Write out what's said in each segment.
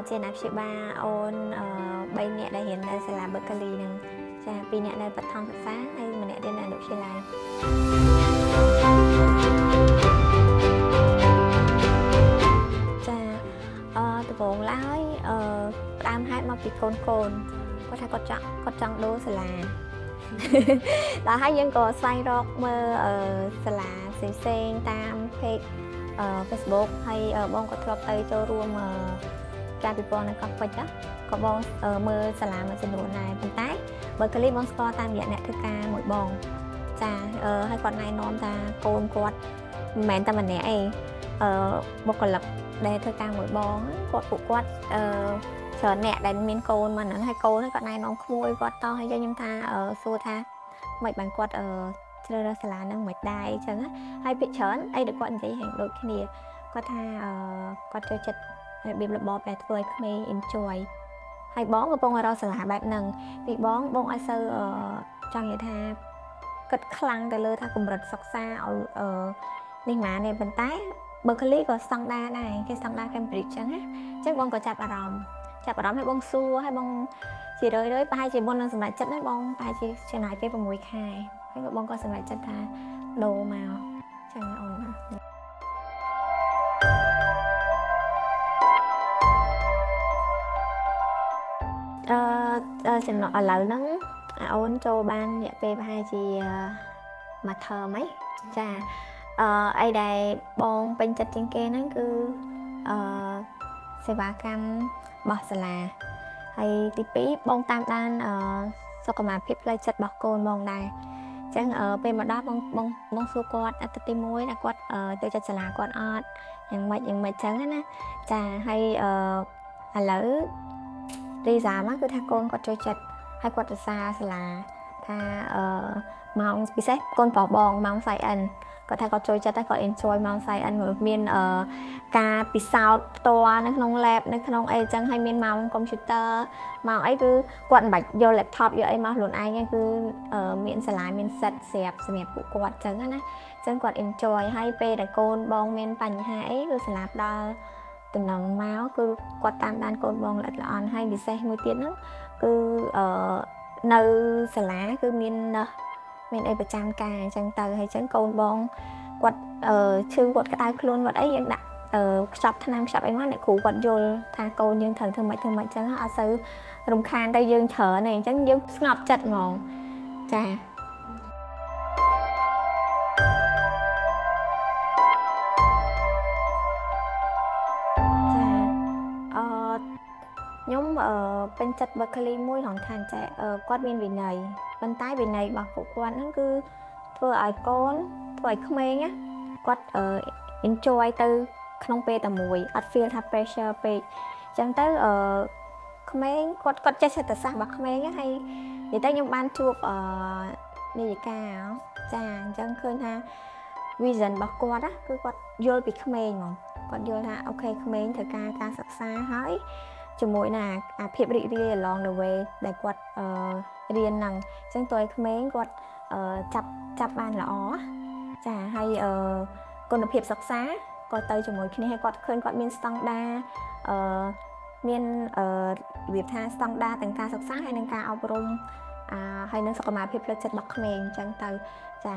ជាអ្នកព្យាបាលអូន3នាក់ដែលរៀននៅសាលា Berkeley នឹងចា2នាក់នៅបឋមសិក្សាហើយម្នាក់រៀននៅអនុវិទ្យាល័យចាដំបូងឡើយដើមហេតុមកពីកូនគាត់ថាគាត់ចង់ដូរសាលាដល់ហើយយើងក៏ស្វែងរកមើលសាលាផ្សេងៗតាម page Facebook ហើយបងក៏ធ្លាប់ទៅចូលរួមការពិព័រណ៍នៅកោះពេជ្រក៏បងមើលសាលាមួយចំនួនដែរប៉ុន្តែ Berkeley បងស្គាល់តាមរយៈអ្នកធ្វើការមួយបងចាហើយគាត់ណែនាំថាកូនគាត់មិនមែនតែម្នាក់ឯងបុគ្គលិកដែលធ្វើការមួយបងពួកគាត់ច្រើនអ្នកដែលមានកូនមកហ្នឹងហើយកូនគាត់ណែនាំក្មួយគាត់តោះហើយខ្ញុំថាសួរថាមិនបានគាត់ជ្រើសរើសសាលាហ្នឹងមិនដែរអញ្ចឹងហើយភាគច្រើនអីដែលគាត់និយាយហ្នឹងដូចគ្នាគាត់ថាគាត់ចូលចិត្តរបៀបរបបដែលធ្វើឲ្យក្មេង enjoy ហើយបងកំពុងរកសាលាបែបហ្នឹងពីបងអត់សូវចង់និយាយថាគិតខ្លាំងទៅលើថាកម្រិតសិក្សាឲ្យនេះម៉ានេះប៉ុន្តែ Berkeley ក៏ស្តង់ដារដែរគេស្តង់ដារ Cambridge អញ្ចឹងណាអញ្ចឹងបងក៏ចាប់អារម្មណ៍ឲ្យបងសួរឲ្យបងជារឿយប្រហែលជាមុននឹងសម្រេចចិត្តហ្នឹងបងប្រហែលជាចំណាយពេល6ខែហើយបងក៏សម្រេចចិត្តថាដូរមកចឹងអូនណាចំណុចឥឡូវហ្នឹងអូនចូលបានរយៈពេលប្រហែលជាមួយថើមហីចាអីដែលបងពេញចិត្តជាងគេហ្នឹងគឺសេវាកម្មរបស់សាលាហើយទី2បងតាមដានសុខភាពផ្លូវចិត្តរបស់កូនបងដែរអញ្ចឹងពេលមកដល់បងសួរគាត់ទី1ថាគាត់ទៅចិត្តសាលាគាត់អត់យ៉ាងម៉េចអញ្ចឹងណាចាហើយឥឡូវរីសាមកគឺថាកូនគាត់ចូលចិត្តហើយគាត់ទៅសារសាលាថាម៉ោងពិសេសកូនប្រុសបងម៉ោង Science គាត់ថាគាត់ចូលចិត្តតែគាត់ enjoy ម៉ោង Science មានការពិសោធន៍ផ្ទាល់នៅក្នុង lab នៅក្នុងអីចឹងហើយមានម៉ោង computer ម៉ោងអីគឺគាត់មិនបាច់យក laptop យកអីមកខ្លួនឯងគឺមានសាលាមាន set ស្រាប់សម្រាប់ពួកគាត់ចឹងណាចឹងគាត់ enjoy ហើយពេលដែលកូនបងមានបញ្ហាអីគឺសាលាផ្ដល់តំណែងមកគឺគាត់តាមដានកូនបងល្អិតល្អន់ហើយពិសេសមួយទៀតហ្នឹងគឺនៅសាលាគឺមានអីប្រចាំការអញ្ចឹងទៅហើយអញ្ចឹងកូនបងគាត់ឈឺគាត់ក្តៅខ្លួនគាត់អីយើងដាក់ខ្ចប់ថ្នាំខ្ចប់អីមកអ្នកគ្រូគាត់យល់ថាកូនយើងត្រូវធ្វើម៉េចអញ្ចឹងអត់សូវរំខានទៅយើងច្រើនទេអញ្ចឹងយើងស្ងប់ចិត្តហ្មងចាខ្ញុំពេញចិត្ត Berkeley មួយក្នុងឋានចេះគាត់មានវិន័យប៉ុន្តែវិន័យរបស់ពួកគាត់ហ្នឹងគឺធ្វើឲ្យកូនធ្វើឲ្យក្មេងណាគាត់enjoy ទៅក្នុងពេលតែមួយអត់ feel ថា pressure ពេកអញ្ចឹងទៅក្មេងគាត់ចេះចិត្តសាស្ត្ររបស់ក្មេងហើយនិយាយទៅខ្ញុំបានជួបនាយិកាចាអញ្ចឹងឃើញថា vision របស់គាត់ណាគឺគាត់យល់ពីក្មេងហ្មងគាត់យល់ថាអូខេក្មេងត្រូវការសិក្សាហើយជាមួយនឹងអាភាពរីករាយ along the way ដែលគាត់រៀនហ្នឹងអញ្ចឹងតើឲ្យក្មេងគាត់ចាប់បានល្អចាហើយគុណភាពសិក្សាក៏ទៅជាមួយគ្នាហើយគាត់ឃើញគាត់មានស្តង់ដារមានរបៀបថាស្តង់ដារទាំងការសិក្សាហើយនិងការអប់រំហើយនឹងសុខភាពផ្លូវចិត្តរបស់ក្មេងអញ្ចឹងទៅចា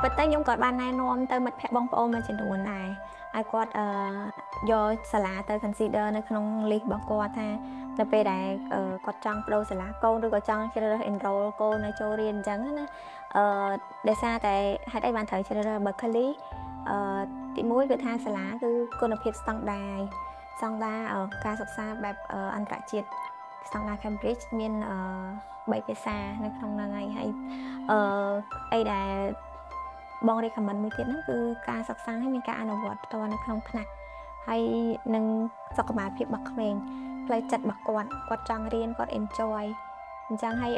ប៉ុន្តែខ្ញុំក៏បានណែនាំទៅមិត្តភ័ក្តិបងប្អូនមួយចំនួនដែរឲ្យគាត់យកសាលាទៅ consider នៅក្នុង list របស់គាត់ថាទៅពេលដែលគាត់ចង់បដូរសាលាកូនឬក៏ចង់ជ្រើសរើស enroll កូននៅចូលរៀនអញ្ចឹងណាដោយសារតែហេតុអីបានត្រូវជ្រើសរើស Berkeley ទី1គឺថាសាលាគឺគុណភាពស្តង់ដារការសិក្សាបែបអន្តរជាតិស្តង់ដារ Cambridge មាន3ភាសានៅក្នុងហ្នឹងហើយអីដែលបង recommend មួយទៀតហ្នឹងគឺការសិក្សាឲ្យមានការអនុវត្តផ្ទាល់នៅក្នុងថ្នាក់ហើយនឹងសុខភាពរបស់ក្មេងផ្លូវចិត្តរបស់គាត់ចង់រៀនគាត់ enjoy អញ្ចឹងហើយ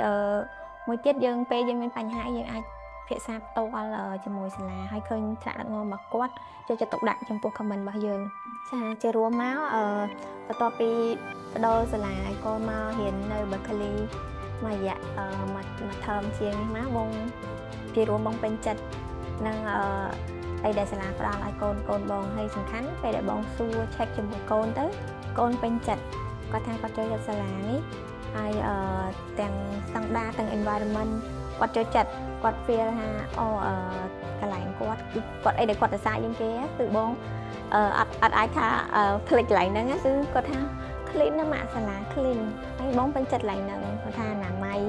មួយទៀតយើងពេលយើងមានបញ្ហាយើងអាចភាសាផ្ទាល់ជាមួយសាលាហើយឃើញថ្នាក់ដឹកនាំរបស់គាត់ចូលចិត្តទុកដាក់ចំពោះ comment របស់យើងចាជារួមមកបន្ទាប់ពីបដូរសាលាឲ្យកូនមករៀននៅ Berkeley មួយរយៈមួយថើមជាងនេះមកបងជារួមបងពេញចិត្តនឹង អីដែលសាលាផ្ដល់ឲ្យកូនបងហើយសំខាន់ពេលដែលបងសួរ check ជាមួយកូនទៅកូនពេញចិត្តគាត់ថាគាត់ចូលចិត្តសាលានេះហើយទាំងស្តង់ដារទាំង environment គាត់ចូលចិត្តគាត់ feel ថាកន្លែងគាត់គឺគាត់អីដែលគាត់សរសើរជាងគេគឺបងអត់អាចថាคลิกកន្លែងហ្នឹងគឺគាត់ថា clean ណាស់ម៉ាក់សាលា clean ហើយបងពេញចិត្តកន្លែងហ្នឹងគាត់ថាអនាម័យ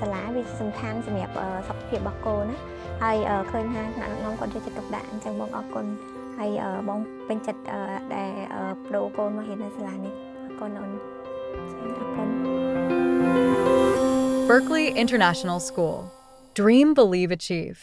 សាលាវាសំខាន់សម្រាប់សុខភាពរបស់កូនណាហើយឃើញថាថ្នាក់ដឹកនាំគាត់យកចិត្តទុកដាក់អញ្ចឹងបងអរគុណហើយបងពេញចិត្តដែលប្រូកូនមករៀននៅសាលានេះអរគុណអូនអរគុណ Berkeley International School. Dream, believe, achieve.